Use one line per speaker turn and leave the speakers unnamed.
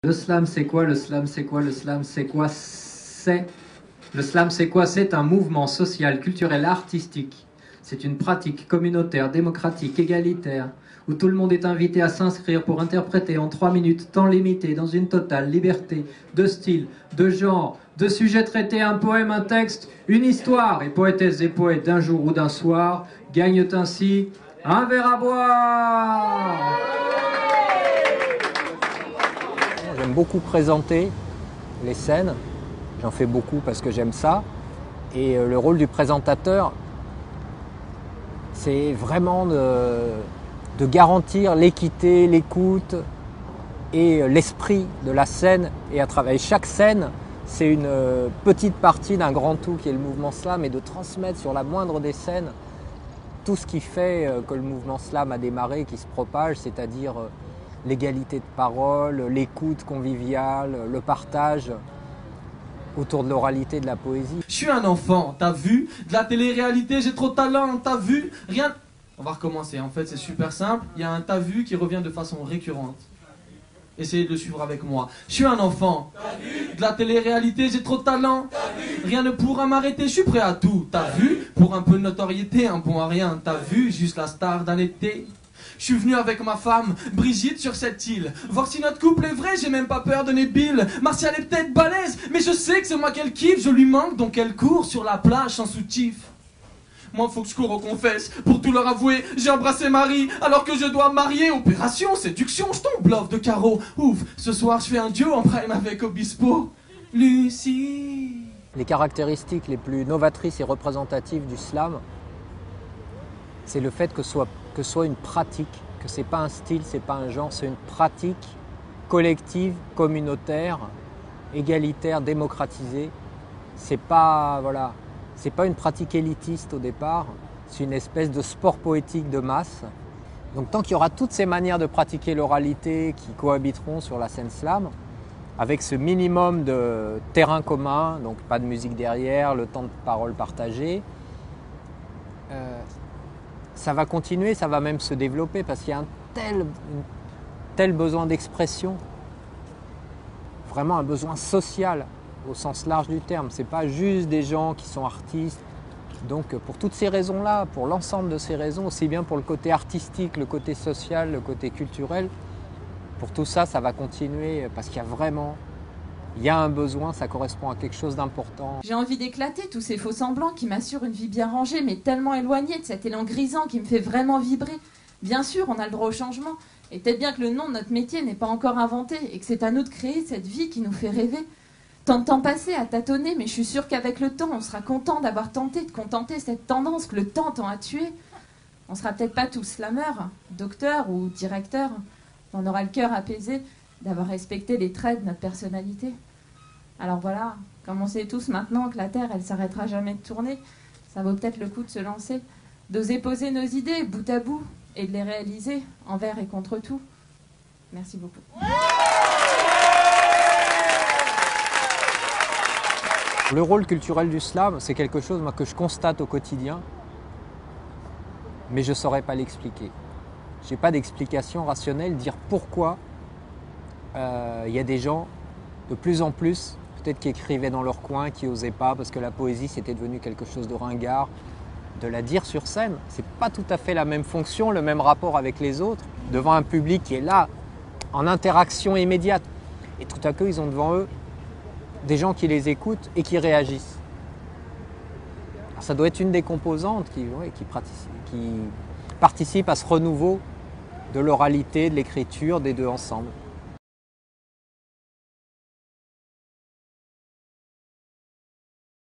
Le slam, c'est quoi? Le slam, c'est quoi? Le slam, c'est quoi? Le slam, c'est quoi? C'est un mouvement social, culturel, artistique. C'est une pratique communautaire, démocratique, égalitaire, où tout le monde est invité à s'inscrire pour interpréter en 3 minutes, temps limité, dans une totale liberté de style, de genre, de sujet traité, un poème, un texte, une histoire. Et poétesses et poètes d'un jour ou d'un soir gagnent ainsi un verre à boire.
J'aime beaucoup présenter les scènes, j'en fais beaucoup parce que j'aime ça. Et le rôle du présentateur, c'est vraiment de garantir l'équité, l'écoute et l'esprit de la scène. Et à travers chaque scène, c'est une petite partie d'un grand tout qui est le mouvement slam, et de transmettre sur la moindre des scènes tout ce qui fait que le mouvement slam a démarré, qui se propage, c'est-à-dire l'égalité de parole, l'écoute conviviale, le partage autour de l'oralité, de la poésie.
Je suis un enfant, t'as vu? De la télé-réalité, j'ai trop de talent, t'as vu? Rien... On va recommencer, en fait c'est super simple. Il y a un t'as vu qui revient de façon récurrente. Essayez de le suivre avec moi. Je suis un enfant. De la télé-réalité, j'ai trop de talent. Rien ne pourra m'arrêter, je suis prêt à tout. T'as vu? Pour un peu de notoriété, un bon à rien. T'as vu? Juste la star d'un été. Je suis venu avec ma femme, Brigitte, sur cette île. Voir si notre couple est vrai, j'ai même pas peur de Bill. Martial est peut-être balèze, mais je sais que c'est moi qu'elle kiffe. Je lui manque, donc elle court sur la plage sans soutif. Moi, faut que je cours aux confesses. Pour tout leur avouer, j'ai embrassé Marie, alors que je dois me marier. Opération, séduction, je tombe bluff de carreau. Ouf, ce soir, je fais un duo en prime avec Obispo. Lucie.
Les caractéristiques les plus novatrices et représentatives du slam, c'est le fait que ce soit une pratique, que c'est pas un style, c'est pas un genre, c'est une pratique collective, communautaire, égalitaire, démocratisée. C'est pas une pratique élitiste au départ, c'est une espèce de sport poétique de masse. Donc tant qu'il y aura toutes ces manières de pratiquer l'oralité qui cohabiteront sur la scène slam, avec ce minimum de terrain commun, donc pas de musique derrière, le temps de parole partagé, ça va continuer, ça va même se développer parce qu'il y a un tel besoin d'expression, vraiment un besoin social au sens large du terme. Ce n'est pas juste des gens qui sont artistes. Donc pour toutes ces raisons-là, pour l'ensemble de ces raisons, aussi bien pour le côté artistique, le côté social, le côté culturel, pour tout ça, ça va continuer parce qu'il y a un besoin, ça correspond à quelque chose d'important.
J'ai envie d'éclater tous ces faux semblants qui m'assurent une vie bien rangée, mais tellement éloignée de cet élan grisant qui me fait vraiment vibrer. Bien sûr, on a le droit au changement, et peut-être bien que le nom de notre métier n'est pas encore inventé, et que c'est à nous de créer cette vie qui nous fait rêver. Tant de temps passé à tâtonner, mais je suis sûre qu'avec le temps, on sera content d'avoir tenté de contenter cette tendance que le temps tend à tuer. On sera peut-être pas tous slameurs, docteurs ou directeurs, mais on aura le cœur apaisé d'avoir respecté les traits de notre personnalité. Alors voilà, comme on sait tous maintenant que la Terre, elle s'arrêtera jamais de tourner, ça vaut peut-être le coup de se lancer, d'oser poser nos idées bout à bout et de les réaliser envers et contre tout. Merci beaucoup.
Le rôle culturel du slam, c'est quelque chose que je constate au quotidien, mais je ne saurais pas l'expliquer. Je n'ai pas d'explication rationnelle, dire pourquoi il y a des gens de plus en plus, peut-être qui écrivaient dans leur coin, qui n'osaient pas, parce que la poésie c'était devenu quelque chose de ringard, de la dire sur scène. C'est pas tout à fait la même fonction, le même rapport avec les autres, devant un public qui est là, en interaction immédiate. Et tout à coup, ils ont devant eux des gens qui les écoutent et qui réagissent. Alors, ça doit être une des composantes qui participe à ce renouveau de l'oralité, de l'écriture, des deux ensemble.